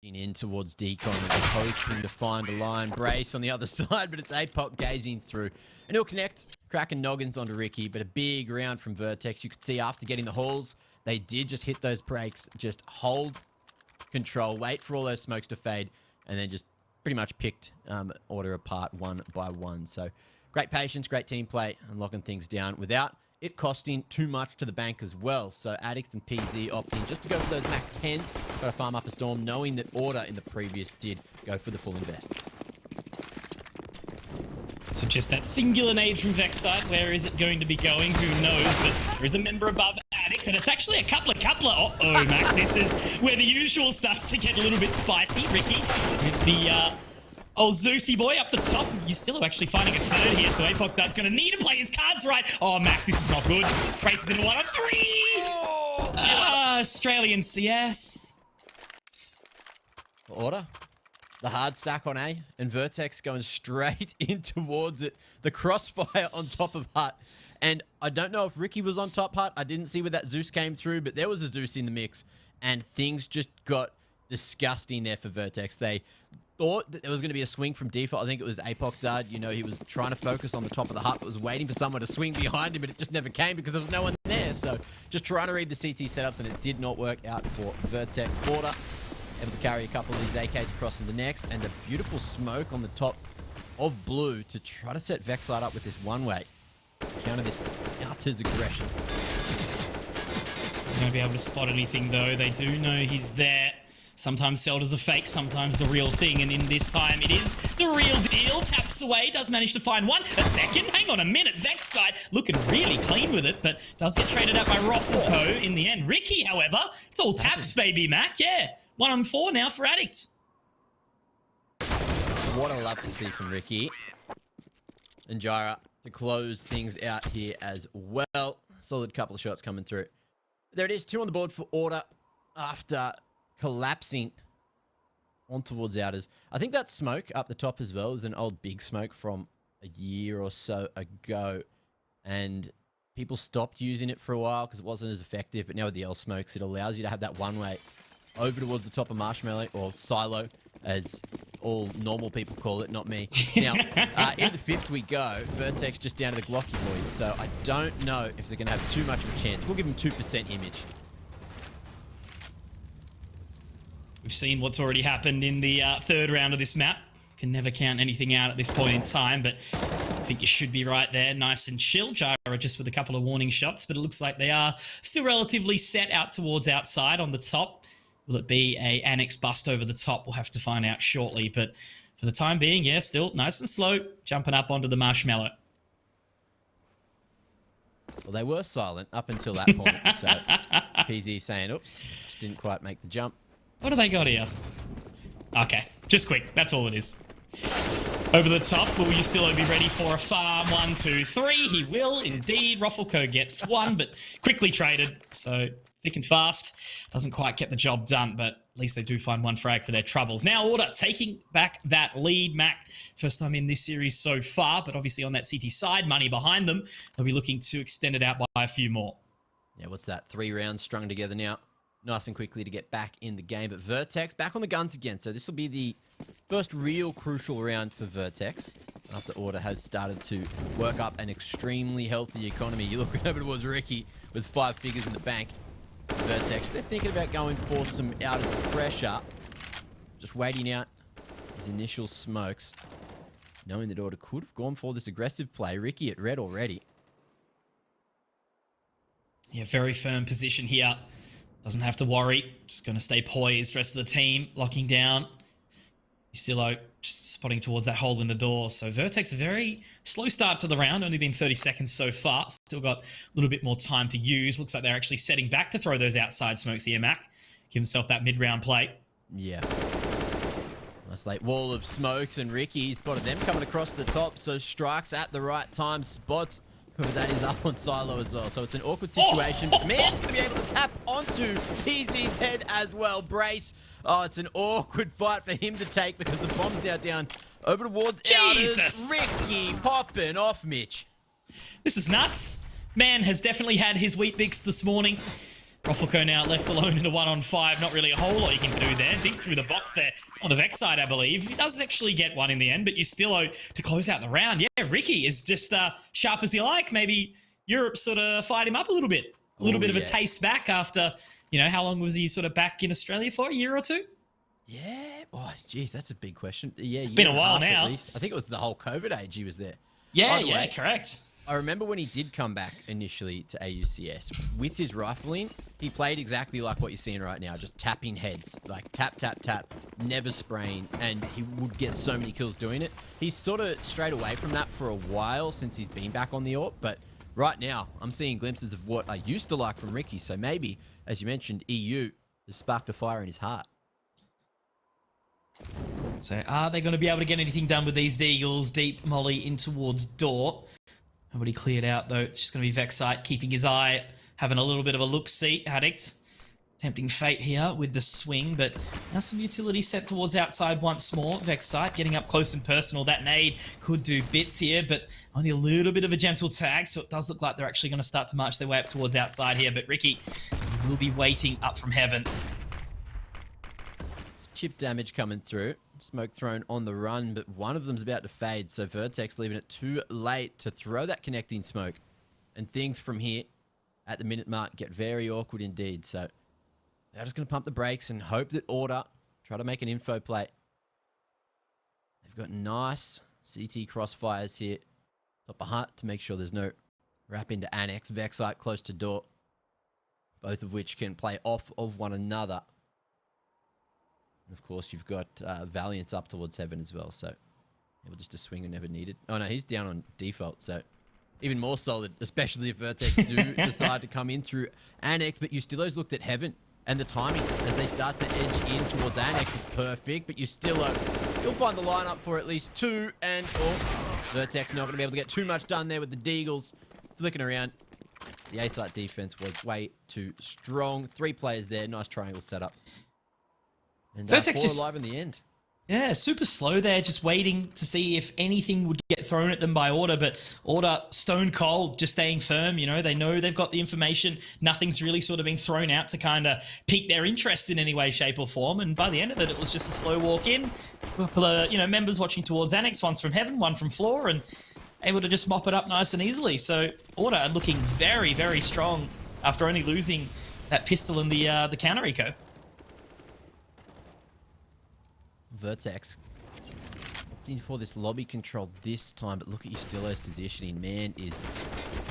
in towards Decon and hoping to find a line. Brace on the other side, but it's APOC gazing through. And he'll connect, cracking noggins onto Ricky, but a big round from Vertex. You could see after getting the hauls, they did just hit those brakes, just hold control, wait for all those smokes to fade, and then just pretty much picked Order apart one by one. So great patience, great team play, and locking things down without it costing too much to the bank as well. So Addict and PZ opting just to go for those Mac 10s, got to farm up a Storm, knowing that Order in the previous did go for the full invest. So just that singular nade from Vex side. Where is it going to be going? Who knows? But there is a member above Addict, and it's actually a couple of. Uh-oh, Mac. This is where the usual starts to get a little bit spicy. Ricky with the old Zeusy boy up the top. You still are actually finding a third here, so APOC Dud's going to need to play his cards right. Oh, Mac, this is not good. Races in 1 on 3. Australian CS. Order. The hard stack on A, and Vertex going straight in towards it. The crossfire on top of Hut. And I don't know if Ricky was on top Hut. I didn't see where that Zeus came through, but there was a Zeus in the mix. And things just got disgusting there for Vertex. They thought that there was going to be a swing from default. I think it was APOC Dud. You know, he was trying to focus on the top of the Hut, but was waiting for someone to swing behind him, but it just never came because there was no one there. So just trying to read the CT setups, and it did not work out for Vertex. Order able to carry a couple of these AKs across to the next, and a beautiful smoke on the top of Blue to try to set Vexlight up with this one-way. Counter this Outer's aggression. He's going to be able to spot anything, though. They do know he's there. Sometimes Zelda's a fake, sometimes the real thing, and in this time it is the real deal. Taps away, does manage to find one. A second, hang on a minute. Vex side looking really clean with it, but does get traded out by Rothel in the end. Ricky, however, it's all taps, baby, Mac. Yeah, 1 on 4 now for Addict. What I love to see from Ricky. And Jara to close things out here as well. Solid couple of shots coming through. There it is, 2 on the board for Order after collapsing on towards Outers. I think that smoke up the top as well is an old big smoke from a year or so ago. And people stopped using it for a while because it wasn't as effective. But now with the L smokes, it allows you to have that one-way over towards the top of Marshmallow, or Silo, as all normal people call it, not me. Now, in the 5th we go. Vertex just down to the Glocky boys. So I don't know if they're going to have too much of a chance. We'll give them 2% image. We've seen what's already happened in the 3rd round of this map. Can never count anything out at this point in time, but I think you should be right there. Nice and chill. Jara just with a couple of warning shots, but it looks like they are still relatively set out towards outside on the top. Will it be a Annex bust over the top? We'll have to find out shortly, but for the time being, yeah, still nice and slow, jumping up onto the Marshmallow. Well, they were silent up until that point, so PZ saying, oops, just didn't quite make the jump. What do they got here? Okay, just quick. That's all it is. Over the top, will you still be ready for a farm? 1, 2, 3. He will indeed. Roffelco gets 1, but quickly traded. So thick and fast. Doesn't quite get the job done, but at least they do find 1 frag for their troubles. Now Order taking back that lead. Mac, first time in this series so far, but obviously on that CT side, money behind them. They'll be looking to extend it out by a few more. Yeah, what's that? 3 rounds strung together now. Nice and quickly to get back in the game. But Vertex back on the guns again. So this will be the first real crucial round for Vertex after Order has started to work up an extremely healthy economy. You're looking over towards Ricky with 5 figures in the bank. Vertex, they're thinking about going for some out of pressure. Just waiting out his initial smokes. Knowing that Order could have gone for this aggressive play. Ricky at red already. Yeah, very firm position here. Doesn't have to worry. Just going to stay poised. Rest of the team locking down. Still just spotting towards that hole in the door. So Vertex, a very slow start to the round. Only been 30 seconds so far. Still got a little bit more time to use. Looks like they're actually setting back to throw those outside smokes here, Mac. Give himself that mid-round play. Yeah. Nice late wall of smokes, and Ricky spotted them coming across the top. So strikes at the right time. Spots whoever that is up on Silo as well. So it's an awkward situation. But man's going to be able to tap onto PZ's head as well. Brace. Oh, it's an awkward fight for him to take because the bomb's now down over towards Jesus. Outers. Ricky popping off Mitch. This is nuts. Man has definitely had his Wheat Bix this morning. Ruffleco now left alone in a 1-on-5. Not really a whole lot you can do there. Dig through the box there on the Vex side, I believe. He does actually get one in the end, but you still owe to close out the round. Yeah, Ricky is just sharp as you like. Maybe Europe sort of fired him up a little bit. A little bit of a taste back after, you know, how long was he sort of back in Australia for? A year or two? Yeah. Oh, geez, that's a big question. Yeah, it's been a while now. At least. I think it was the whole COVID age he was there. Yeah, yeah, correct. I remember when he did come back initially to AUCS, with his rifling, he played exactly like what you're seeing right now, just tapping heads, like tap, tap, tap, never spraying, and he would get so many kills doing it. He's sort of strayed away from that for a while since he's been back on the AWP, but right now, I'm seeing glimpses of what I used to like from Ricky, so maybe, as you mentioned, EU has sparked a fire in his heart. So are they going to be able to get anything done with these Deagles? Deep molly in towards door. Nobody cleared out, though. It's just going to be Vexite keeping his eye, having a little bit of a look-see. Addict tempting fate here with the swing, but now some utility set towards outside once more. Vexite getting up close and personal. That nade could do bits here, but only a little bit of a gentle tag, so it does look like they're actually going to start to march their way up towards outside here, but Ricky will be waiting up from heaven. Some chip damage coming through. Smoke thrown on the run, but one of them's about to fade, so VERTEX leaving it too late to throw that connecting smoke. And things from here at the minute mark get very awkward indeed, so they're just going to pump the brakes and hope that Order try to make an info play. They've got nice CT crossfires here. Top of hut to make sure there's no wrap into Annex. Vexite close to door, both of which can play off of one another. And of course, you've got Valiance up towards heaven as well, so able just to swing and never needed. Oh no, he's down on default, so even more solid, especially if VERTEX do decide to come in through Annex, but Eustilos looked at heaven, and the timing as they start to edge in towards Annex is perfect, but you'll find the lineup for at least two, and VERTEX not going to be able to get too much done there with the Deagles flicking around. The A-site defense was way too strong. 3 players there, nice triangle setup. And VERTEX 4 just alive in the end. Yeah, super slow there, just waiting to see if anything would get thrown at them by Order, but Order stone cold, just staying firm. You know, they know they've got the information. Nothing's really sort of been thrown out to kind of pique their interest in any way, shape or form. And by the end of it, it was just a slow walk in. A couple of, members watching towards Annex, one's from heaven, one from floor, and able to just mop it up nice and easily. So Order looking very, very strong after only losing that pistol and the counter eco. VERTEX opting for this lobby control this time, but look at Eustilos' positioning. Man is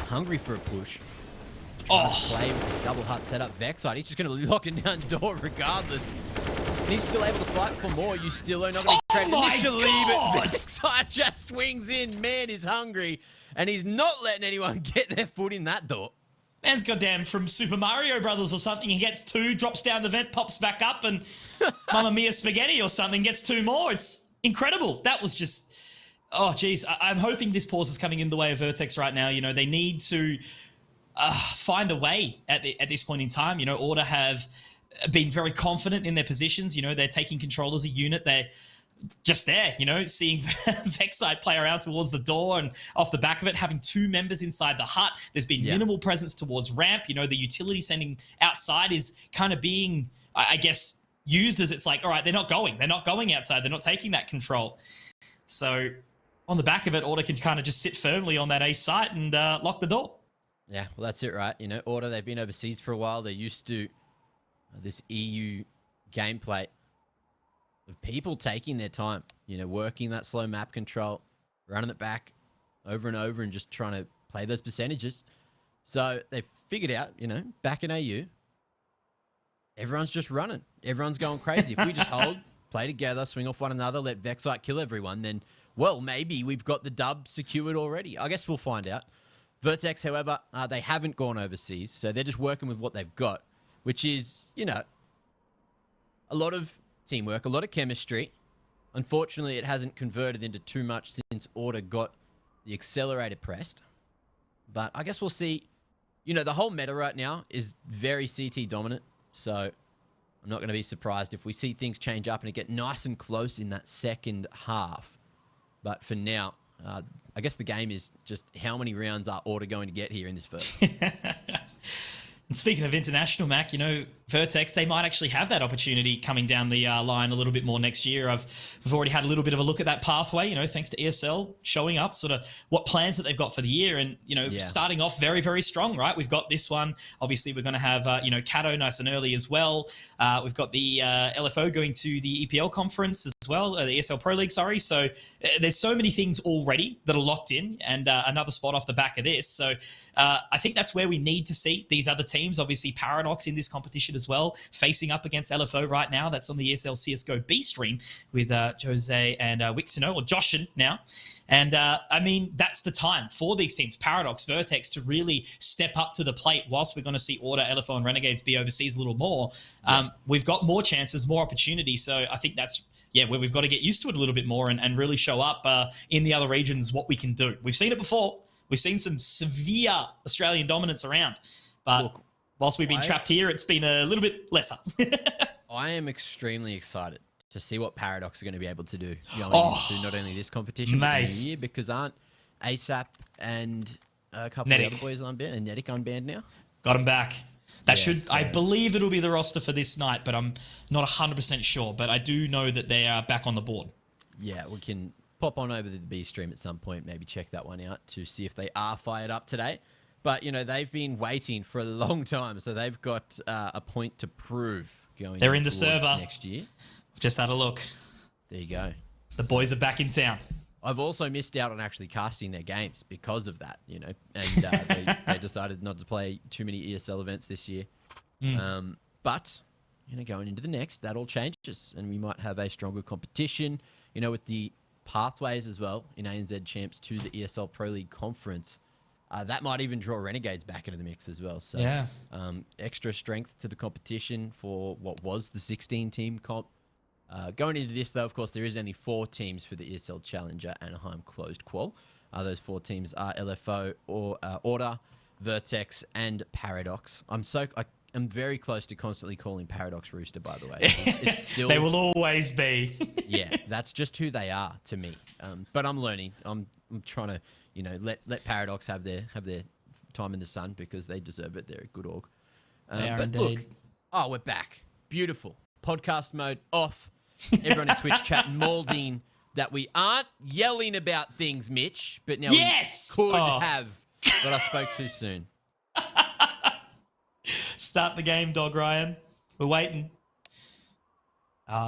hungry for a push. Trying to play with his double hut setup. Vexite, he's just going to lock it down door regardless. And he's still able to fight for more. Eustilo not going to be traded initially, but Vexite just swings in. Man is hungry, and he's not letting anyone get their foot in that door. Man's goddamn from Super Mario Brothers or something. He gets 2, drops down the vent, pops back up, and Mamma Mia Spaghetti or something gets 2 more. It's incredible. That was just... Oh, geez. I'm hoping this pause is coming in the way of VERTEX right now. They need to find a way at this point in time. Order have been very confident in their positions. They're taking control as a unit. They're just there, seeing Vexite play around towards the door and off the back of it, having 2 members inside the hut. There's been minimal presence towards ramp. The utility sending outside is kind of being, I guess, used as it's like, all right, they're not going outside. They're not taking that control. So on the back of it, Order can kind of just sit firmly on that A site and lock the door. Yeah, well, that's it, right? Order, they've been overseas for a while. They're used to this EU gameplay of people taking their time, working that slow map control, running it back over and over and just trying to play those percentages. So they've figured out, back in AU, everyone's just running. Everyone's going crazy. If we just hold, play together, swing off one another, let Vexite kill everyone, then, well, maybe we've got the dub secured already. I guess we'll find out. VERTEX, however, they haven't gone overseas, so they're just working with what they've got, which is, a lot of teamwork, a lot of chemistry. Unfortunately, it hasn't converted into too much since Order got the accelerator pressed. But I guess we'll see. The whole meta right now is very CT dominant. So I'm not going to be surprised if we see things change up and it get nice and close in that second half. But for now, I guess the game is just how many rounds are Order going to get here in this first. And speaking of international, Mac, Vertex, they might actually have that opportunity coming down the line a little bit more next year. We've already had a little bit of a look at that pathway, thanks to ESL showing up, sort of what plans that they've got for the year. And, starting off very, very strong, right? We've got this one. Obviously, we're going to have, Cato nice and early as well. We've got the LFO going to the EPL conference as well, the ESL Pro League, sorry. So there's so many things already that are locked in, and another spot off the back of this. So I think that's where we need to see these other teams. Obviously, Paradox in this competition as well, facing up against LFO right now. That's on the ESL CSGO B stream with Jose and Wixino, or Joshin now. And that's the time for these teams, Paradox, Vertex, to really step up to the plate. Whilst we're going to see Order, LFO, and Renegades be overseas a little more, we've got more chances, more opportunity. So I think that's where we've got to get used to it a little bit more and really show up in the other regions what we can do. We've seen it before. We've seen some severe Australian dominance around. But look, whilst we've been trapped here, it's been a little bit lesser. I am extremely excited to see what Paradox are going to be able to do going into not only this competition, but the new year, because aren't ASAP and a couple of the other boys unbanned, and Netic unbanned now? Got him back. I believe it'll be the roster for this night, but I'm not 100% sure. But I do know that they are back on the board. Yeah, we can pop on over to the B stream at some point, maybe check that one out to see if they are fired up today. But, they've been waiting for a long time, so they've got a point to prove going They're in the server next year. Just had a look. There you go. The boys are back in town. I've also missed out on actually casting their games because of that, and they decided not to play too many ESL events this year. But, going into the next, that all changes, and we might have a stronger competition, with the pathways as well in ANZ Champs to the ESL Pro League Conference. That might even draw Renegades back into the mix as well. So, extra strength to the competition for what was the 16-team comp. Going into this, though, of course, there is only 4 teams for the ESL Challenger Anaheim closed qual. Those 4 teams are LFO, Order, Vertex, and Paradox. I'm very close to constantly calling Paradox Rooster, by the way. It's still... They will always be. Yeah, that's just who they are to me. But I'm learning. I'm trying to, let Paradox have their time in the sun, because they deserve it. They're a good org. They are but indeed. Look, we're back. Beautiful. Podcast mode off. Everyone in Twitch chat mauling that we aren't yelling about things, Mitch, but now we could have, but I spoke too soon. Start the game, Dog Ryan. We're waiting.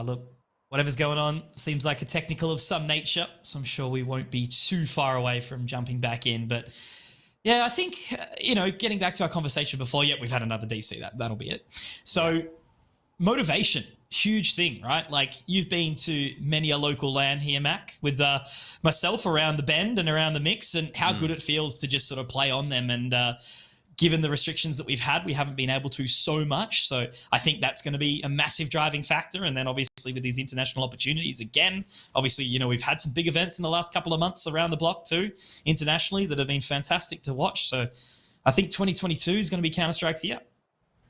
Look, whatever's going on seems like a technical of some nature, so I'm sure we won't be too far away from jumping back in. But yeah, I think, getting back to our conversation before, we've had another DC. That'll be it. So motivation. Huge thing, right? Like, you've been to many a local LAN here, Mac, with myself around the bend and around the mix, and how good it feels to just sort of play on them. And given the restrictions that we've had, we haven't been able to so much. So I think that's going to be a massive driving factor. And then obviously with these international opportunities, again, obviously, we've had some big events in the last couple of months around the block too, internationally, that have been fantastic to watch. So I think 2022 is going to be Counter-Strike's year.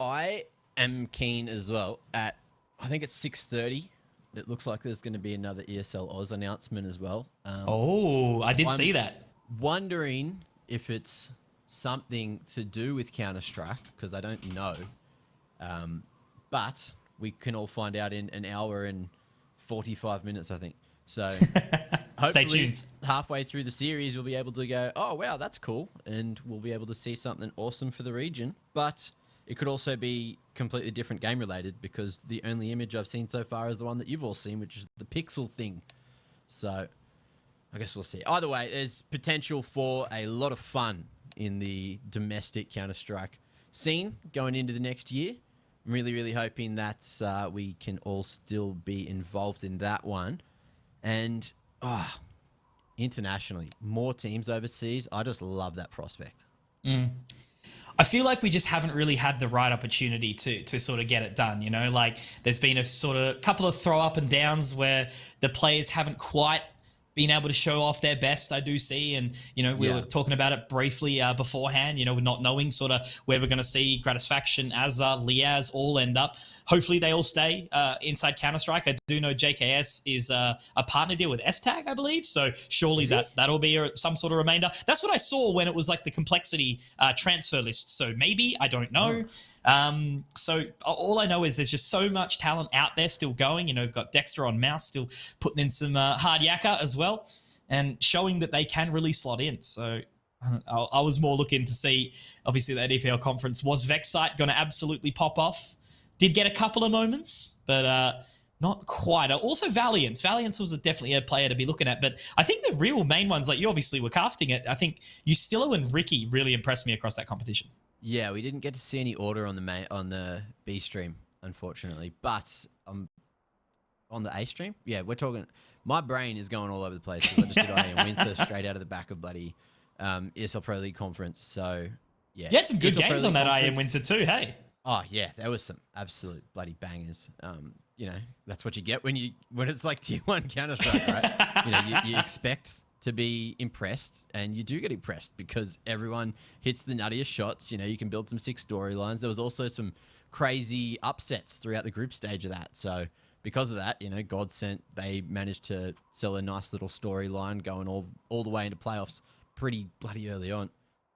I am keen as well I think it's 6:30. It looks like there's going to be another ESL Oz announcement as well. I did see that. Wondering if it's something to do with Counter-Strike, because I don't know. But we can all find out in an hour and 45 minutes, I think. So stay tuned. Halfway through the series, we'll be able to go, oh, wow, that's cool. And we'll be able to see something awesome for the region. But it could also be completely different game related, because the only image I've seen so far is the one that you've all seen, which is the pixel thing. So I guess we'll see. Either way, there's potential for a lot of fun in the domestic Counter-Strike scene going into the next year. I'm really, really hoping that we can all still be involved in that one. And internationally, more teams overseas. I just love that prospect. I feel like we just haven't really had the right opportunity to sort of get it done, Like, there's been a sort of couple of throw up and downs where the players haven't quite being able to show off their best, I do see. And, you know, we were talking about it briefly beforehand, you know, we're not knowing sort of where we're going to see Gratisfaction, Azar, Liaz all end up. Hopefully they all stay inside Counter-Strike. I do know JKS is a partner deal with S-Tag, I believe. So surely that'll be some sort of remainder. That's what I saw when it was like the complexity transfer list. So maybe, I don't know. So all I know is there's just so much talent out there still going. You know, we've got Dexter on mouse still putting in some hard yakka as well and showing that they can really slot in. So I was more looking to see, obviously that EPL conference, was Vexite going to absolutely pop off? Did get a couple of moments, but not quite. Also Valiance. Valiance was definitely a player to be looking at, but I think the real main ones, like you obviously were casting it, I think Ustillo and Ricky really impressed me across that competition. Yeah, we didn't get to see any order on the B stream, unfortunately, but on the A stream, yeah, we're talking. My brain is going all over the place because I just did IM Winter straight out of the back of bloody ESL Pro League conference. So yeah, yeah, some good games on that IM Winter too. Hey, oh yeah, there was some absolute bloody bangers. You know, that's what you get when it's like Tier 1 Counter-Strike, right? You know, you expect to be impressed, and you do get impressed because everyone hits the nuttiest shots. You know, you can build some sick storylines. There was also some crazy upsets throughout the group stage of that. So because of that, you know, Godsent, they managed to sell a nice little storyline going all the way into playoffs pretty bloody early on.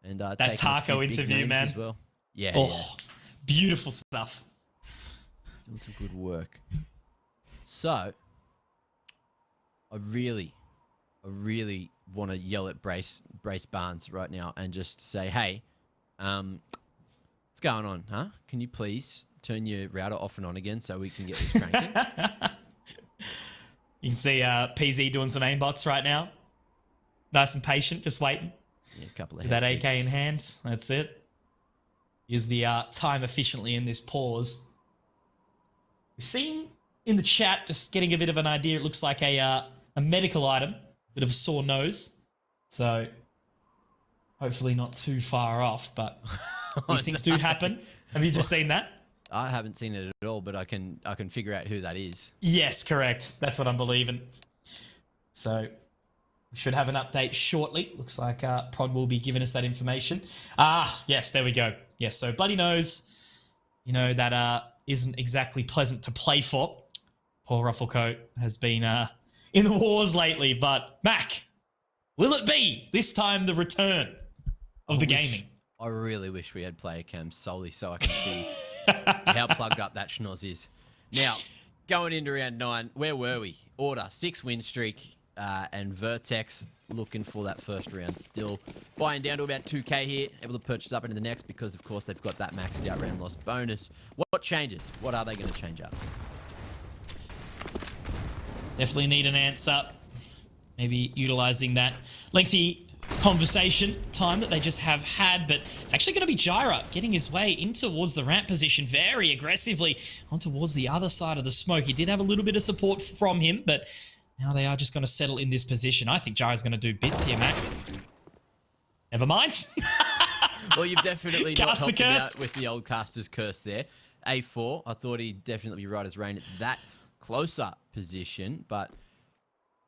And that Taco interview, man. As well. Yeah, oh, beautiful stuff. Doing some good work. So, I really want to yell at Brace Barnes right now and just say, hey, what's going on, huh? Can you please turn your router off and on again so we can get this cranking? You can see PZ doing some aimbots right now. Nice and patient, just waiting. Yeah, a couple of with that AK in hand. That's it. Use the time efficiently in this pause. We've seen in the chat, just getting a bit of an idea, it looks like a medical item. Bit of a sore nose. So hopefully not too far off, but these things do happen. Have you just seen that? I haven't seen it at all, but I can figure out who that is. Yes, correct. That's what I'm believing. So we should have an update shortly. Looks like Prod will be giving us that information. Yes, there we go. Yes, so bloody nose, you know, that isn't exactly pleasant to play for. Poor Rufflecoat has been in the wars lately, but Mac, will it be this time the return of the gaming? I really wish we had player cams solely so I can see how plugged up that schnoz is. Now, going into round 9, where were we? Order, 6 win streak, and VERTEX looking for that first round still. Buying down to about 2k here, able to purchase up into the next because, of course, they've got that maxed out round loss bonus. What changes? What are they going to change up? Definitely need an answer. Maybe utilizing that lengthy conversation time that they just have had, but it's actually going to be Jyra getting his way in towards the ramp position very aggressively on towards the other side of the smoke. He did have a little bit of support from him, but now they are just going to settle in this position. I think Jyra's going to do bits here, Mac. Never mind. Well, you've definitely not Cast the helped him curse. out with the old caster's curse there. A4, I thought he'd definitely be right as rain at that closer position, but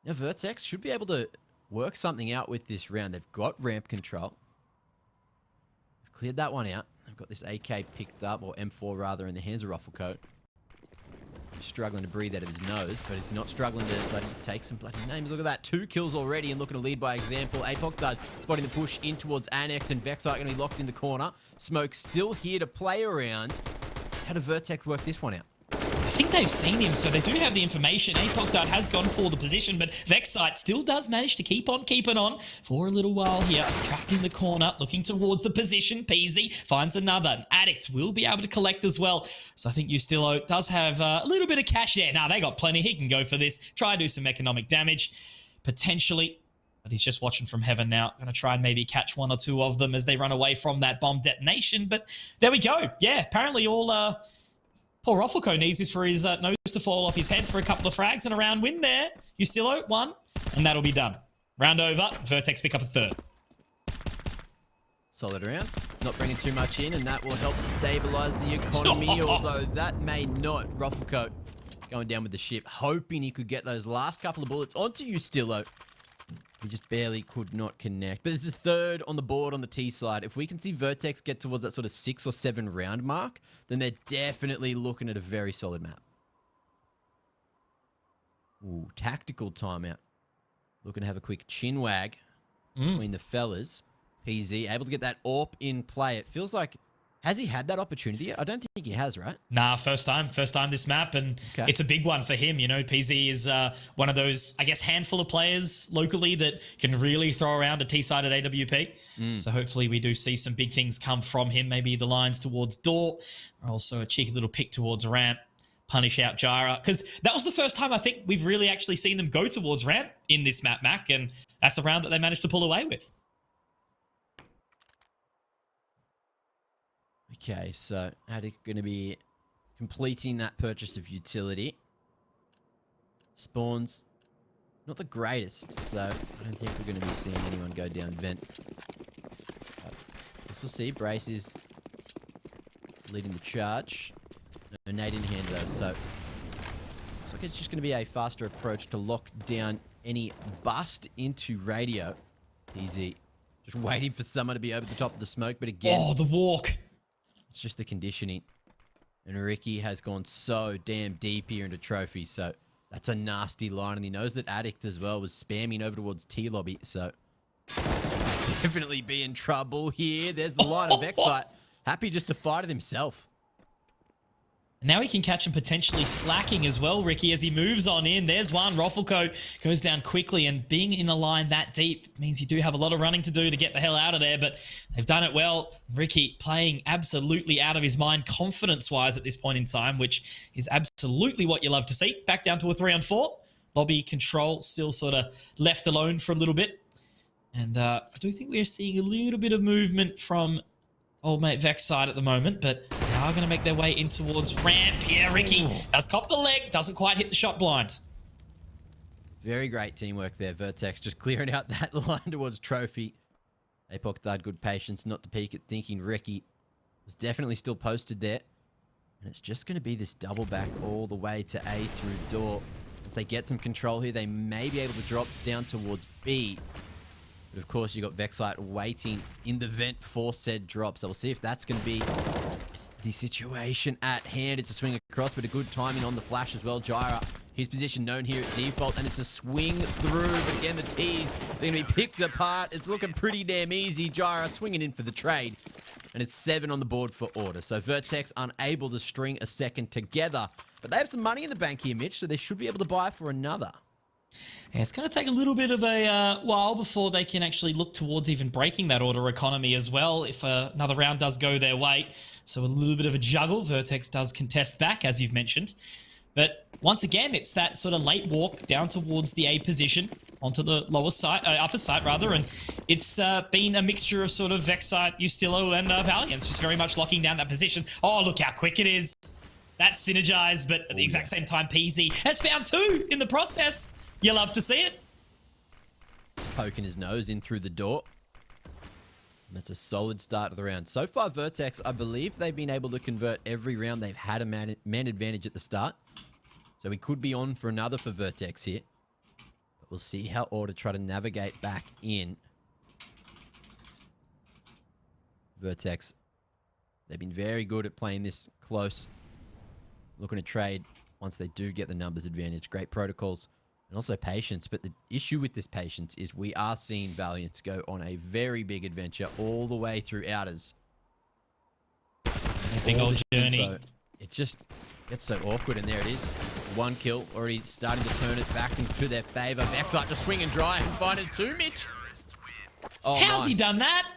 now VERTEX should be able to work something out with this round. They've got ramp control. They've cleared that one out. They've got this AK picked up, or M4 rather, in the hands of Rufflecoat. Struggling to breathe out of his nose, but he's not struggling to bloody take some bloody names. Look at that, 2 kills already and looking to lead by example. Apoc does, spotting the push in towards Annex, and Vexite going to be locked in the corner. Smoke still here to play around. How do VERTEX work this one out? I think they've seen him, so they do have the information. Apocdart has gone for the position, but Vexite still does manage to keep on keeping on for a little while here. Trapped in the corner, looking towards the position. Peasy finds another. An Addict will be able to collect as well. So I think Ustillo does have a little bit of cash there. Nah, they got plenty. He can go for this. Try and do some economic damage, potentially. But he's just watching from heaven now. Going to try and maybe catch 1 or 2 of them as they run away from that bomb detonation. But there we go. Yeah, apparently all... Poor Rufflecoat needs this for his nose to fall off his head for a couple of frags and a round win there. Ustillo, 1, and that'll be done. Round over. VERTEX pick up a 3rd. Solid rounds. Not bringing too much in, and that will help to stabilise the economy, although that may not. Rufflecoat going down with the ship, hoping he could get those last couple of bullets onto Ustillo. He just barely could not connect. But it's a third on the board on the T side. If we can see VERTEX get towards that sort of 6 or 7 round mark, then they're definitely looking at a very solid map. Ooh, tactical timeout. Looking to have a quick chin wag between the fellas. PZ able to get that AWP in play. It feels like, has he had that opportunity yet? I don't think he has, right? Nah, first time this map, and it's a big one for him. You know, PZ is one of those, I guess, handful of players locally that can really throw around a T-side at AWP. So hopefully we do see some big things come from him. Maybe the lines towards door, or also a cheeky little pick towards ramp, punish out Jara. Because that was the first time I think we've really actually seen them go towards ramp in this map, Mac, and that's a round that they managed to pull away with. Okay, so Attic going to be completing that purchase of utility. Spawns, not the greatest, so I don't think we're going to be seeing anyone go down vent. As we'll see, Brace is leading the charge. No nade in hand though, so looks like it's just going to be a faster approach to lock down any bust into radio. Easy. Just waiting for someone to be over the top of the smoke, but again... Oh, the walk! It's just the conditioning. And Ricky has gone so damn deep here into trophy, so that's a nasty line. And he knows that Addict as well was spamming over towards T-Lobby, so definitely be in trouble here. There's the line of Vexite. Happy just to fight it himself. Now he can catch him potentially slacking as well, Ricky, as he moves on in. There's one. Roffelco goes down quickly, and being in a line that deep means you do have a lot of running to do to get the hell out of there, but they've done it well. Ricky playing absolutely out of his mind confidence-wise at this point in time, which is absolutely what you love to see. Back down to a 3-on-4. Lobby control still sort of left alone for a little bit. And I do think we're seeing a little bit of movement from old mate Vex side at the moment, but they are going to make their way in towards ramp here. Ricky does cop the leg, doesn't quite hit the shot blind. Very great teamwork there, VERTEX, just clearing out that line towards trophy. Apoc had good patience not to peek at thinking Ricky was definitely still posted there. And it's just going to be this double back all the way to A through door. As they get some control here, they may be able to drop down towards B. But of course, you got Vexite waiting in the vent for said drop. So we'll see if that's going to be the situation at hand. It's a swing across, but a good timing on the flash as well. Jira, his position known here at default, and it's a swing through. But again, the T's, they're going to be picked apart. It's looking pretty damn easy. Jira swinging in for the trade. And it's 7 on the board for order. So VERTEX unable to string a second together. But they have some money in the bank here, Mitch, so they should be able to buy for another. Yeah, it's going to take a little bit of a while before they can actually look towards even breaking that order economy as well if another round does go their way. So a little bit of a juggle. VERTEX does contest back, as you've mentioned. But once again, it's that sort of late walk down towards the A position onto the lower side, upper side rather, and it's been a mixture of sort of Vexite, Ustillo, and Valiance, just very much locking down that position. Oh, look how quick it is. That's synergized, but at the exact same time, PZ has found 2 in the process. You love to see it. Poking his nose in through the door. And that's a solid start to the round. So far, VERTEX, I believe they've been able to convert every round. They've had a man advantage at the start. So we could be on for another for VERTEX here. But we'll see how Order try to navigate back in. VERTEX, they've been very good at playing this close. Looking to trade once they do get the numbers advantage. Great protocols. And also patience, but the issue with this patience is we are seeing Valiance go on a very big adventure all the way through outers. Big old journey. Info, it just gets so awkward, and there it is. 1 kill, already starting to turn it back into their favor. Vexite to swing and dry and find it too, Mitch. Oh, how's he done that?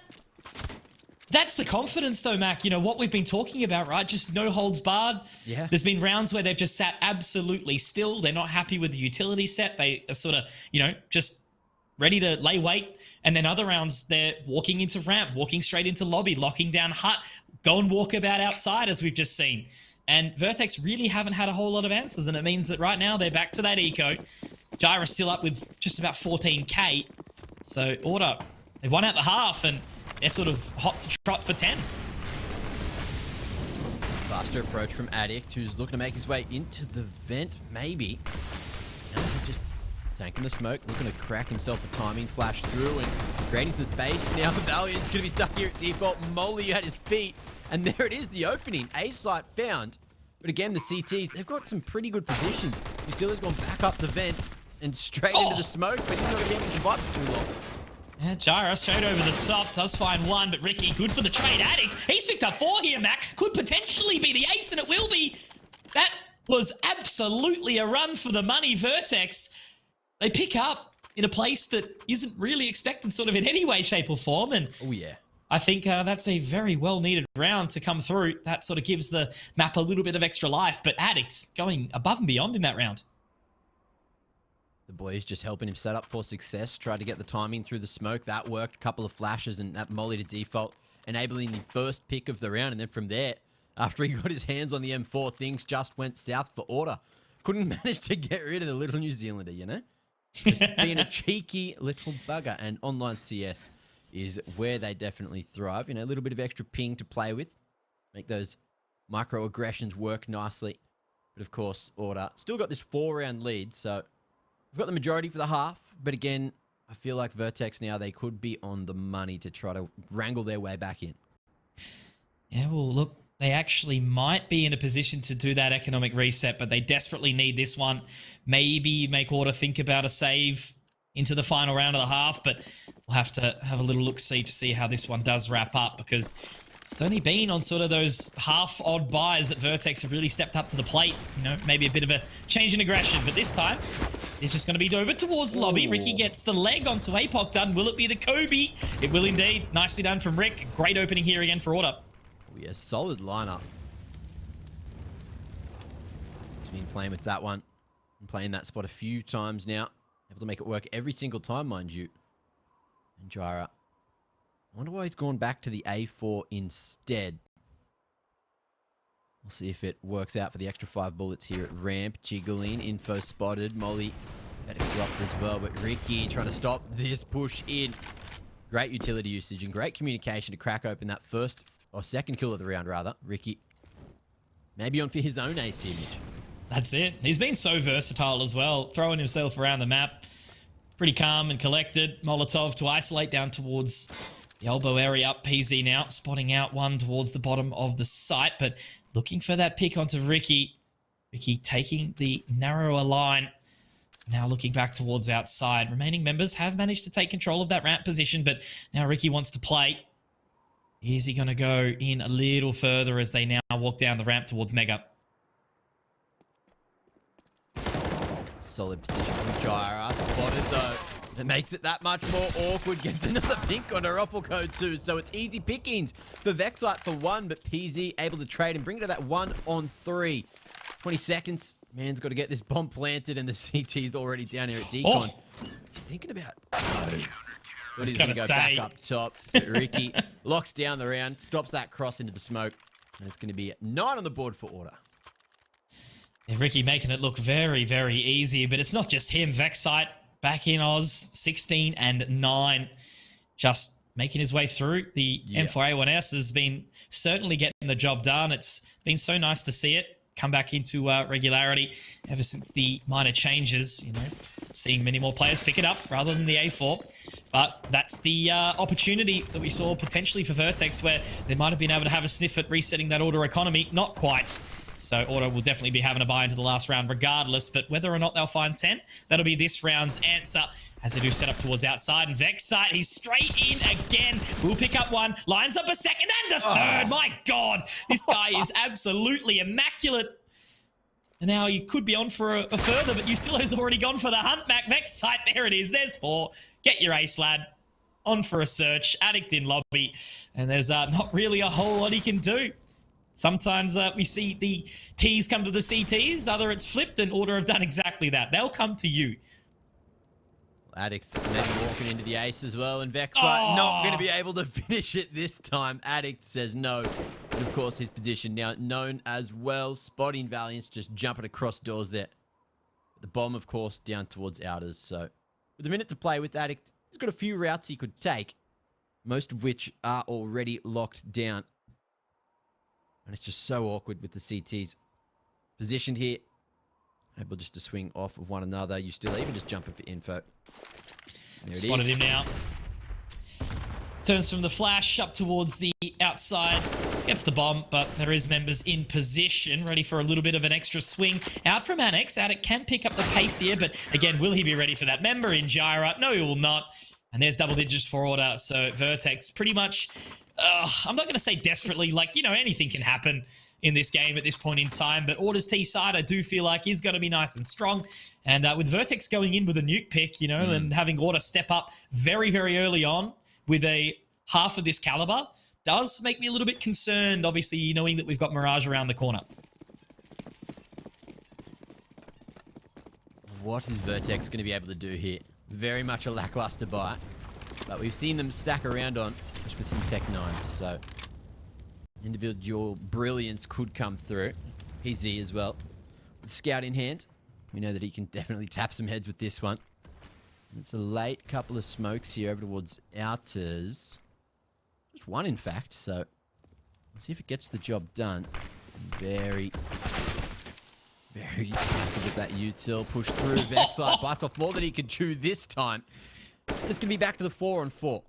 That's the confidence though, Mac. You know, what we've been talking about, right? Just no holds barred. Yeah. There's been rounds where they've just sat absolutely still. They're not happy with the utility set. They are sort of, you know, just ready to lay weight. And then other rounds, they're walking into ramp, walking straight into lobby, locking down hut, go and walk about outside, as we've just seen. And VERTEX really haven't had a whole lot of answers. And it means that right now they're back to that eco. Jira's still up with just about 14k. So Order, they've won out the half, and they're sort of hot to trot for 10. Faster approach from Addict, who's looking to make his way into the vent, maybe. Now he just Tanking the smoke, looking to crack himself a timing flash through and creating some space. Now the Valiant's going to be stuck here at default. Molly at his feet. And there it is, the opening. A site found. But again, the CTs, they've got some pretty good positions. Steelers gone back up the vent and straight into the smoke, but he's not going to be able to survive for too long. Yeah, Gyra straight over the top, does find one, but Ricky, good for the trade. Addict, he's picked up 4 here, Mac. Could potentially be the ace, and it will be. That was absolutely a run for the money, VERTEX. They pick up in a place that isn't really expected sort of in any way, shape, or form, and oh yeah, I think that's a very well-needed round to come through. That sort of gives the map a little bit of extra life, but Addict going above and beyond in that round. The boys just helping him set up for success. Tried to get the timing through the smoke. That worked. Couple of flashes and that molly to default, enabling the first pick of the round. And then from there, after he got his hands on the M4, things just went south for Order. Couldn't manage to get rid of the little New Zealander, you know? Just being a cheeky little bugger. And online CS is where they definitely thrive. You know, a little bit of extra ping to play with. Make those microaggressions work nicely. But of course, Order still got this 4-round lead, so we've got the majority for the half, but again, I feel like VERTEX now, they could be on the money to try to wrangle their way back in. Yeah, well, look, they actually might be in a position to do that economic reset, but they desperately need this one. Maybe make Order think about a save into the final round of the half, but we'll have to have a little look-see to see how this one does wrap up, because it's only been on sort of those half-odd buys that VERTEX have really stepped up to the plate. You know, maybe a bit of a change in aggression, but this time, it's just going to be over towards lobby. Ricky gets the leg onto APOC done. Will it be the Kobe? It will indeed. Nicely done from Rick. Great opening here again for Order. Oh yeah, solid lineup. He's been playing with that one. Been playing that spot a few times now. Able to make it work every single time, mind you. And Gyra. I wonder why he's gone back to the A4 instead. We'll see if it works out for the extra 5 bullets here at ramp. Jiggling, info spotted. Molly better dropped as well, but Ricky trying to stop this push in. Great utility usage and great communication to crack open that first, or second kill of the round, rather. Ricky, maybe on for his own ace here, Mitch. That's it. He's been so versatile as well, throwing himself around the map. Pretty calm and collected. Molotov to isolate down towards the elbow area. Up PZ now, spotting out one towards the bottom of the site, but looking for that pick onto Ricky. Ricky taking the narrower line. Now looking back towards outside. Remaining members have managed to take control of that ramp position, but now Ricky wants to play. Is he going to go in a little further as they now walk down the ramp towards Mega? Solid position from Gyra. Spotted though. It makes it that much more awkward. Gets another pink on a Ruffle Code too. So it's easy pickings for Vexite for 1, but PZ able to trade and bring it to that 1-on-3. 20 seconds. Man's got to get this bomb planted, and the CT's already down here at Decon. He's thinking about... But he's going to go back up top. But Ricky locks down the round, stops that cross into the smoke, and it's going to be 9 on the board for Order. Yeah, Ricky making it look very, very easy, but it's not just him. Vexite back in Oz, 16-9, just making his way through. The M4A1S has been certainly getting the job done. It's been so nice to see it come back into regularity ever since the minor changes, you know, seeing many more players pick it up rather than the A4. But that's the opportunity that we saw potentially for VERTEX, where they might have been able to have a sniff at resetting that Order economy. Not quite. So Order will definitely be having a buy into the last round regardless, but whether or not they'll find 10, that'll be this round's answer as they do set up towards outside. And Vexite, he's straight in again. We'll pick up one, lines up a second and a third. My God, this guy is absolutely immaculate. And now he could be on for a further, but Ustilo's already gone for the hunt, Mac. Vexite, there it is. There's 4. Get your ace, lad. On for a search. Addict in lobby. And there's not really a whole lot he can do. Sometimes we see the T's come to the CTs. Other it's flipped, and Order have done exactly that. They'll come to you. Addict maybe walking into the ace as well, and Vexite not going to be able to finish it this time. Addict says no. And of course, his position now known as well. Spotting Valiance just jumping across doors there. The bomb, of course, down towards Outers. So with a minute to play with Addict, he's got a few routes he could take, most of which are already locked down. And it's just so awkward with the CTs positioned here. able just to swing off of one another. You still even just jumping for info. There Spotted him now. Turns from the flash up towards the outside. Gets the bomb, but there is members in position, ready for a little bit of an extra swing. Out from Annex. Addict can pick up the pace here, but again, will he be ready for that member in Gyra? No, he will not. And there's double digits for Order. So VERTEX pretty much, I'm not going to say desperately, like, you know, anything can happen in this game at this point in time, but Order's T side, I do feel like is going to be nice and strong. And with VERTEX going in with a nuke pick, you know, and having Order step up very, very early on with a half of this caliber does make me a little bit concerned, obviously, knowing that we've got Mirage around the corner. What is VERTEX going to be able to do here? Very much a lackluster buy, but we've seen them stack around on, just with some Tech 9s, so individual brilliance could come through. PZ as well. With Scout in hand, we know that he can definitely tap some heads with this one. It's a late couple of smokes here over towards Outers. Just one, in fact, so let's see if it gets the job done. Very passive with that util. Push through. Vexite bites off more than he could chew this time. It's going to be back to the 4-on-4.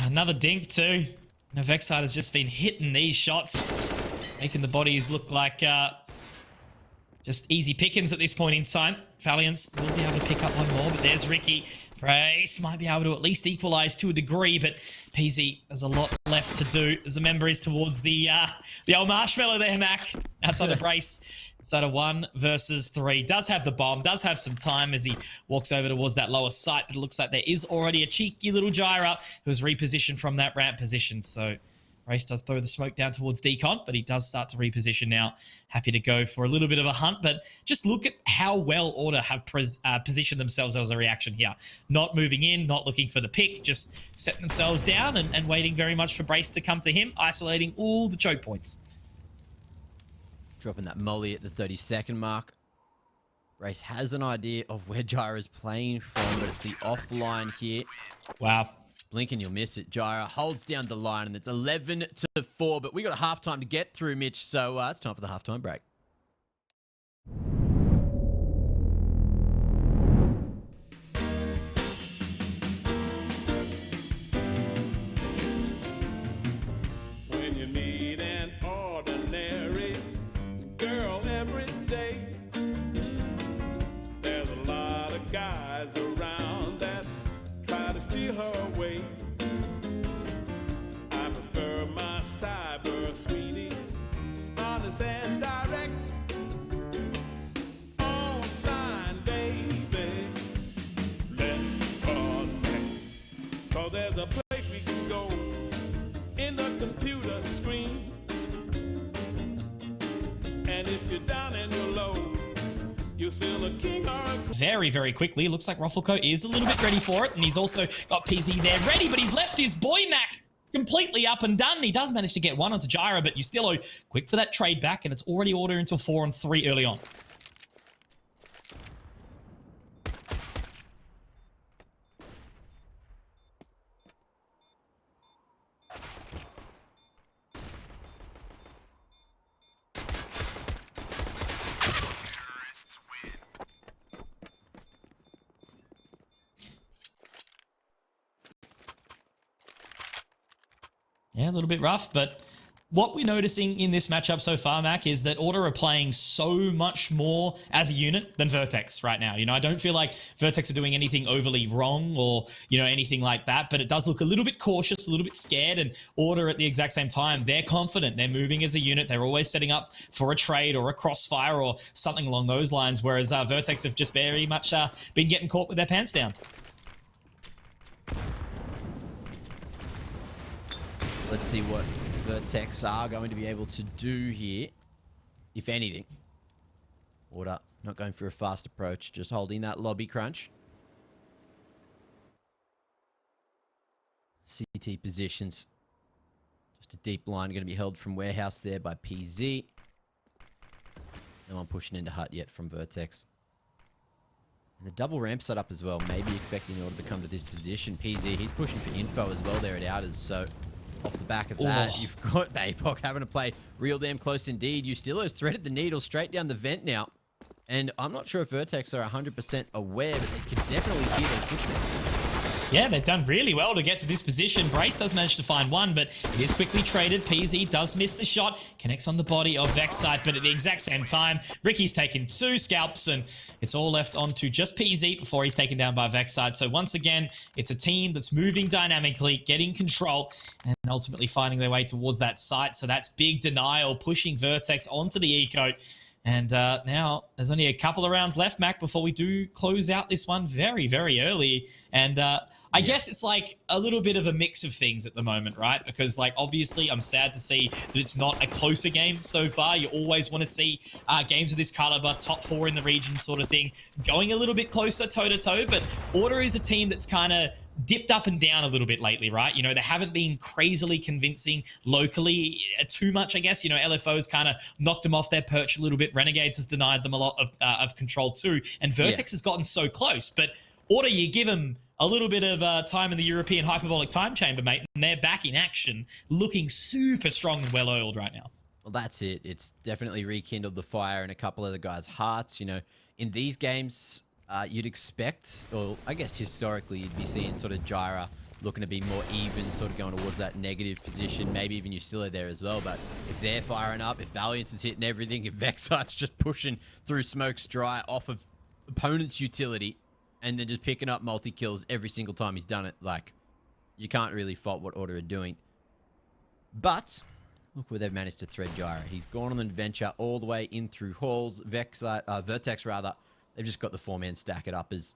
Another dink too. Now, Vexite has just been hitting these shots, making the bodies look like just easy pickings at this point in time. Valiance will be able to pick up one more, but there's Ricky. Brace might be able to at least equalize to a degree, but PZ has a lot left to do as a member is towards the old marshmallow there, Mac. Outside the Brace. Inside of 1 versus 3. Does have the bomb, does have some time as he walks over towards that lower site, but it looks like there is already a cheeky little Gyra who's repositioned from that ramp position. So Race does throw the smoke down towards Decon, but he does start to reposition now. Happy to go for a little bit of a hunt, but just look at how well Order have positioned themselves as a reaction here. Not moving in, not looking for the pick, just setting themselves down and waiting very much for Brace to come to him, isolating all the choke points. Dropping that molly at the 30-second mark. Brace has an idea of where Gyra's playing from, but it's the offline here. Wow. Blink and you'll miss it. Gyra holds down the line, and it's 11-4, but we got a halftime to get through, Mitch, so it's time for the halftime break. When you meet an ordinary girl every day, there's a lot of guys around that try to steal her away. I prefer my cyber sweetie, honest and direct. Online, baby, let's connect. 'Cause there's a place we can go in the computer screen. And if you're down and you're low, you're still a king or a queen. Very, very quickly. Looks like Ruffleco is a little bit ready for it, and he's also got PZ there ready, but he's left his boy Mac completely up and done. He does manage to get one onto Gyra, but you still owe quick for that trade back, and it's already Order until 4-on-3 early on. Yeah, a little bit rough, but what we're noticing in this matchup so far, Mac, is that Order are playing so much more as a unit than VERTEX right now. You know, I don't feel like VERTEX are doing anything overly wrong or, you know, anything like that, but it does look a little bit cautious, a little bit scared, and Order at the exact same time, they're confident, they're moving as a unit, they're always setting up for a trade or a crossfire or something along those lines, whereas VERTEX have just very much been getting caught with their pants down. Let's see what VERTEX are going to be able to do here, if anything. Order not going for a fast approach, just holding that lobby crunch. CT positions. Just a deep line going to be held from warehouse there by PZ. No one pushing into hut yet from VERTEX. And the double ramp setup as well. Maybe expecting Order to come to this position. PZ, he's pushing for info as well there at Outers, so off the back of that, you've got APOC having to play real damn close indeed. Ustillo's threaded the needle straight down the vent now. And I'm not sure if Vertex are 100% aware, but they can definitely hear those footsteps. Yeah, they've done really well to get to this position. Brace does manage to find one, but it is quickly traded. PZ does miss the shot, connects on the body of Vexite, but at the exact same time, Ricky's taken 2 scalps, and it's all left onto just PZ before he's taken down by Vexite. So once again, it's a team that's moving dynamically, getting control, and ultimately finding their way towards that site. So that's big denial, pushing Vertex onto the eco. And now there's only a couple of rounds left, Mac, before we do close out this one very, very early. And I guess it's like a little bit of a mix of things at the moment, right? Because like obviously I'm sad to see that it's not a closer game so far. You always want to see games of this caliber, top 4 in the region sort of thing, going a little bit closer toe-to-toe. But Order is a team that's kind of dipped up and down a little bit lately, right? You know, they haven't been crazily convincing locally too much, I guess. You know, LFO's kind of knocked them off their perch a little bit. Renegades has denied them a lot of control too. And Vertex has gotten so close. But Order, you give them a little bit of time in the European hyperbolic time chamber, mate, and they're back in action, looking super strong and well-oiled right now. Well, that's it. It's definitely rekindled the fire in a couple of the guys' hearts. You know, in these games, you'd expect, or I guess historically, you'd be seeing sort of Gyra looking to be more even, sort of going towards that negative position. Maybe even Usilla there as well. But if they're firing up, if Valiance is hitting everything, if Vexite's just pushing through Smoke's dry off of opponent's utility, and then just picking up multi-kills every single time he's done it, like, you can't really fault what Order are doing. But look where they've managed to thread Gyra. He's gone on an adventure all the way in through halls. Vertex, rather. They've just got the 4-man stack it uppers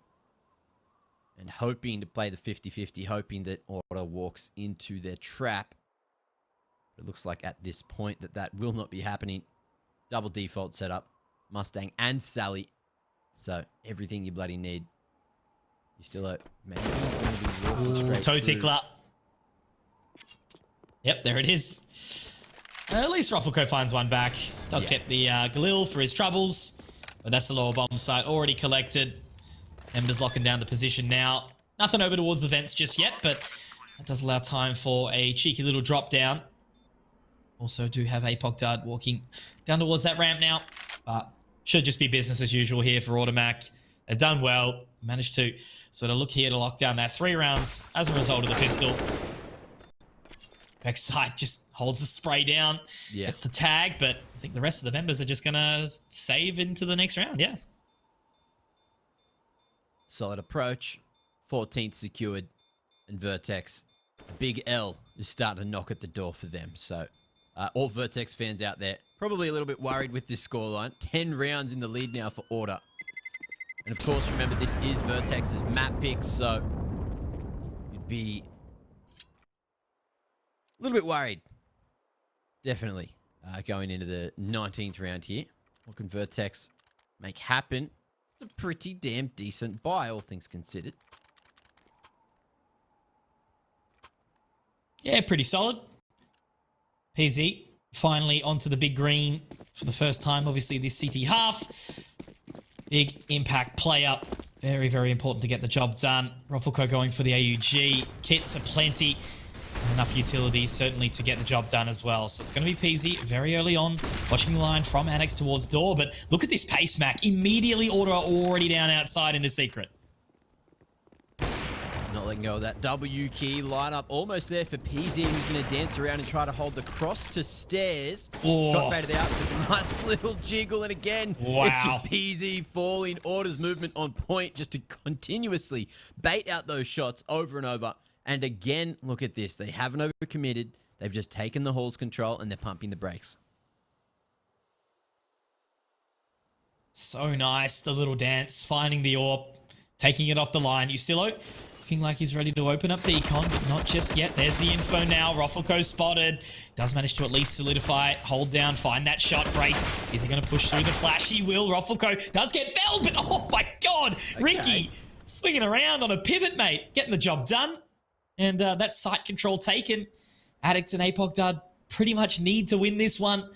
and hoping to play the 50-50, hoping that Order walks into their trap. It looks like at this point that will not be happening. Double default setup, Mustang and Sally. So everything you bloody need. You still are maybe going to be walking straight toe through. tickler. Yep, there it is. At least Ruffleco finds one back. Does get the Galil for his troubles. But that's the lower bomb site already collected. Ember's locking down the position now. Nothing over towards the vents just yet, but that does allow time for a cheeky little drop down. Also do have Apoc Dud walking down towards that ramp now. But should just be business as usual here for Automac. They've done well. Managed to sort of look here to lock down that 3 rounds as a result of the pistol. Vexite just holds the spray down, gets the tag, but I think the rest of the members are just going to save into the next round, yeah. Solid approach. 14th secured. And Vertex, Big L is starting to knock at the door for them. So all Vertex fans out there, probably a little bit worried with this scoreline. 10 rounds in the lead now for Order. And of course, remember, this is Vertex's map pick, so you'd be a little bit worried. Definitely going into the 19th round here. What can Vertex make happen? It's a pretty damn decent buy, all things considered. Yeah, pretty solid. PZ finally onto the big green for the first time, obviously, this CT half. Big impact player. Very, very important to get the job done. Ruffleco going for the AUG. Kits are plenty. And enough utility, certainly, to get the job done as well. So it's going to be PZ very early on. Watching the line from Annex towards door. But look at this pace, Mac. Immediately Order already down outside into secret. Not letting go of that W key lineup. Almost there for PZ, who's going to dance around and try to hold the cross to stairs. Oh. Shot baited out with a nice little jiggle. And again, Wow. it's just PZ falling. Order's movement on point just to continuously bait out those shots over and over. And again, look at this. They haven't overcommitted. They've just taken the hall's control and they're pumping the brakes. So nice. The little dance. Finding the AWP. Taking it off the line. Usilla looking like he's ready to open up decon, but not just yet. There's the info now. Ruffleco spotted. Does manage to at least solidify. Hold down. Find that shot. Brace. Is he going to push through the flash? He will. Ruffleco does get felled, but oh my god. Okay. Ricky swinging around on a pivot, mate. Getting the job done. And that site control taken. Addict and Apoc Dud pretty much need to win this one.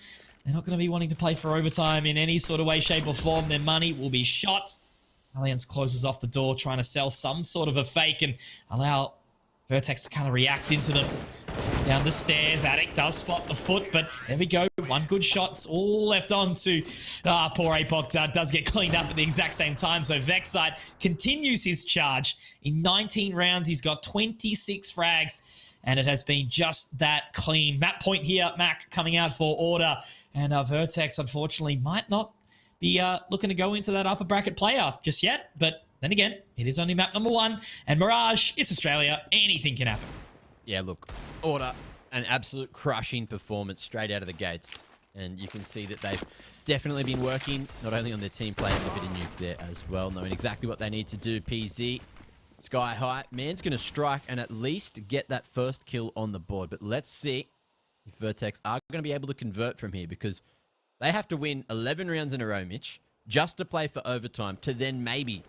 They're not going to be wanting to play for overtime in any sort of way, shape, or form. Their money will be shot. Alliance closes off the door, trying to sell some sort of a fake and allow Vertex to kind of react into them. down the stairs. Attic does spot the foot, but there we go. One good shot's all left on to... poor APOC does get cleaned up at the exact same time. So Vexite continues his charge. In 19 rounds, he's got 26 frags, and it has been just that clean. Map point here, Mac coming out for order. And VERTEX, unfortunately, might not be looking to go into that upper bracket playoff just yet. But then again, it is only map number 1. And Mirage, it's Australia. Anything can happen. Yeah, look, Order, an absolute crushing performance straight out of the gates. And you can see that they've definitely been working not only on their team play, but a bit of Nuke there as well, knowing exactly what they need to do. PZ, sky high. Man's going to strike and at least get that first kill on the board. But let's see if VERTEX are going to be able to convert from here, because they have to win 11 rounds in a row, Mitch, just to play for overtime to then maybe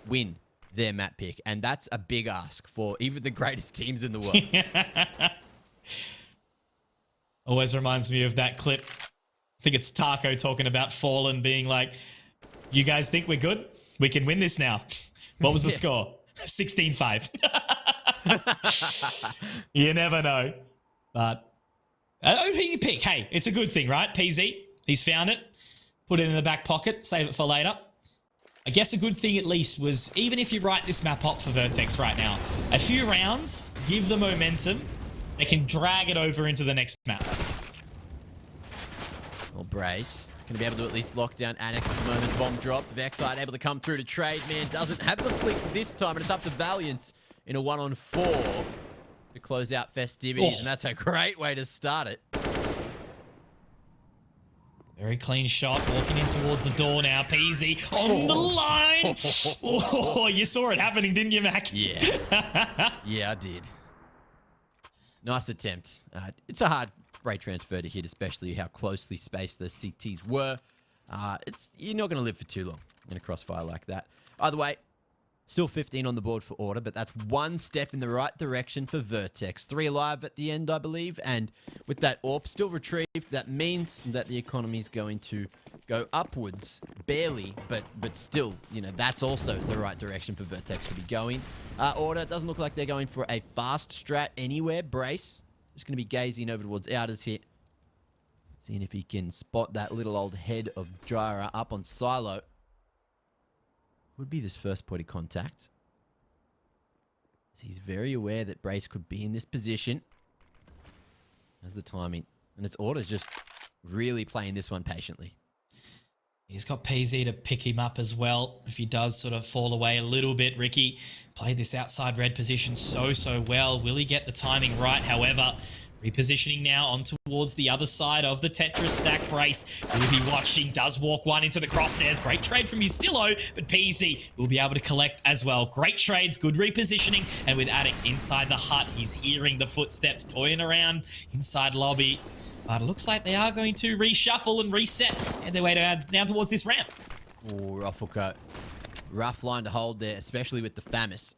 win their map pick. And that's a big ask for even the greatest teams in the world. Always reminds me of that clip. I think it's Taco talking about Fallen being like, you guys think we're good? We can win this now. What was the score? 16-5. You never know. But opening pick, hey, it's a good thing, right? PZ, he's found it. Put it in the back pocket. Save it for later. I guess a good thing at least was, even if you write this map up for VERTEX right now, a few rounds, give the momentum, they can drag it over into the next map. Well, Brace going to be able to at least lock down Annex at the moment. Bomb dropped. Vexite able to come through to trade. Man doesn't have the flick this time, and it's up to Valiance in a 1-on-4 to close out festivities, and that's a great way to start it. Very clean shot, walking in towards the door now. PZ on the line. Oh, you saw it happening, didn't you, Mac? Yeah. Yeah, I did. Nice attempt. It's a hard rate transfer to hit, especially how closely spaced those CTs were. You're not going to live for too long in a crossfire like that. Either way, still 15 on the board for Order, but that's one step in the right direction for VERTEX. 3 alive at the end, I believe, and with that AWP still retrieved, that means that the economy is going to go upwards, barely, but still, you know, that's also the right direction for VERTEX to be going. Order, doesn't look like they're going for a fast strat anywhere. Brace, just going to be gazing over towards Outers here, seeing if he can spot that little old head of Gyra up on Silo. Would be this first point of contact. He's very aware that Brace could be in this position. As the timing. And it's Order's just really playing this one patiently. He's got PZ to pick him up as well. If he does sort of fall away a little bit, Ricky played this outside red position so well. Will he get the timing right? However, repositioning now on towards the other side of the Tetris stack. Brace will be watching, does walk one into the crosshairs. Great trade from Ustillo, but PZ will be able to collect as well. Great trades, good repositioning, and with Attic inside the hut, he's hearing the footsteps toying around inside lobby. But it looks like they are going to reshuffle and reset and their way down towards this ramp. Oh, Rufflecoat. Rough line to hold there, especially with the FAMAS.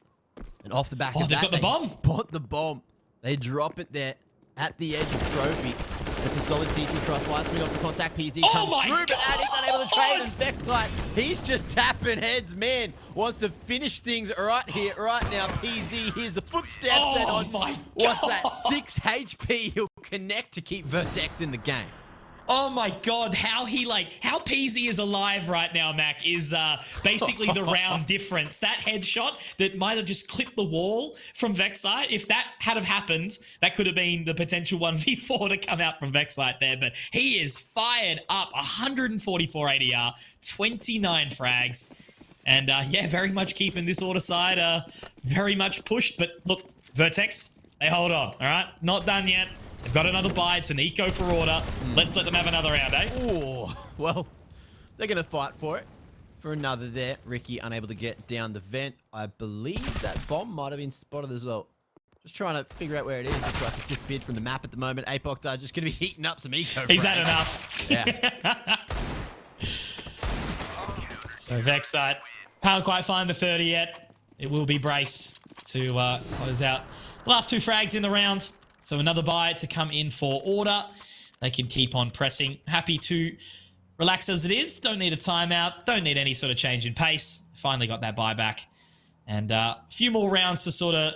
And off the back of that, they've got the bomb. Spot the bomb. They drop it there at the edge of Trophy. It's a solid CT crossfire. Swing off the contact. PZ comes through, but Addict's unable to trade. And Vexite, he's just tapping heads. Man wants to finish things right here, right now. PZ hears the footsteps. And on, my God. What's that? 6 HP. He'll connect to keep VERTEX in the game. Oh my God, how PZ is alive right now, Mac, is basically the round difference. That headshot that might have just clipped the wall from Vexite, if that had have happened, that could have been the potential 1v4 to come out from Vexite there, but he is fired up, 144 ADR, 29 frags, and yeah, very much keeping this Order side very much pushed, but look, VERTEX, they hold on, all right? Not done yet. They've got another buy. It's an eco for Order. Let's let them have another round, eh? Oh, well, they're going to fight for it. For another there. Ricky unable to get down the vent. I believe that bomb might have been spotted as well. Just trying to figure out where it is. Looks like it's disappeared from the map at the moment. APOC just going to be heating up some eco. He's had enough. Yeah. So Vexite can't quite find the 30 yet. It will be Brace to close out the last 2 frags in the round. So another buy to come in for Order. They can keep on pressing. Happy to relax as it is. Don't need a timeout. Don't need any sort of change in pace. Finally got that buy back. And a few more rounds to sort of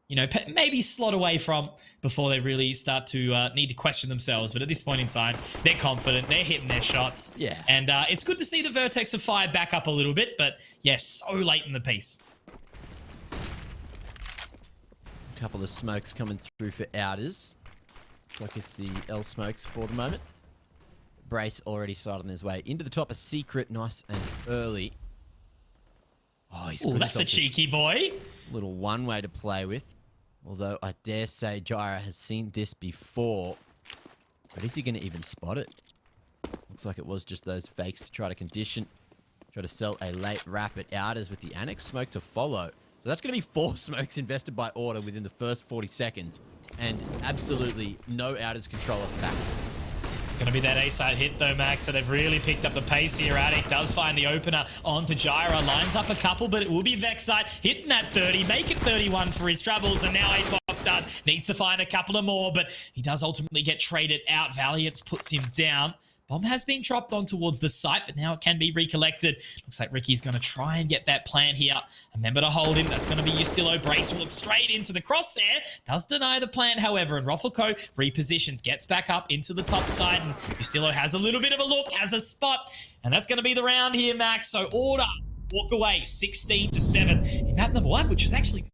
you know, maybe slot away from before they really start to need to question themselves. But at this point in time, they're confident. They're hitting their shots. Yeah. And it's good to see the VERTEX have fired back up a little bit. But, yeah, so late in the piece. A couple of smokes coming through for outers. Looks like it's the L smokes for the moment. Brace already started on his way into the top. A secret, nice and early. Oh, he's got That's a himself this cheeky boy. little one-way to play with. Although I dare say Gyra has seen this before. But is he going to even spot it? Looks like it was just those fakes to try to condition. Try to sell a late rapid outers with the Annex smoke to follow. So that's going to be 4 smokes invested by Order within the first 40 seconds. And absolutely no outers control of the back. It's going to be that A-side hit, though, Max. So they've really picked up the pace here. Attic does find the opener onto Gyra. Lines up a couple, but it will be Vexite hitting that 30. Make it 31 for his troubles. And now A-Pop done. Needs to find a couple of more, but he does ultimately get traded out. Valiance puts him down. Bomb has been dropped on towards the site, but now it can be recollected. Looks like Ricky's going to try and get that plant here. Remember to hold him. That's going to be Ustillo. Brace will look straight into the crosshair. Does deny the plant, however, and Roffelco repositions, gets back up into the top side, and Ustillo has a little bit of a look, has a spot, and that's going to be the round here, Max. So Order walk away 16-7 in map number 1, which is actually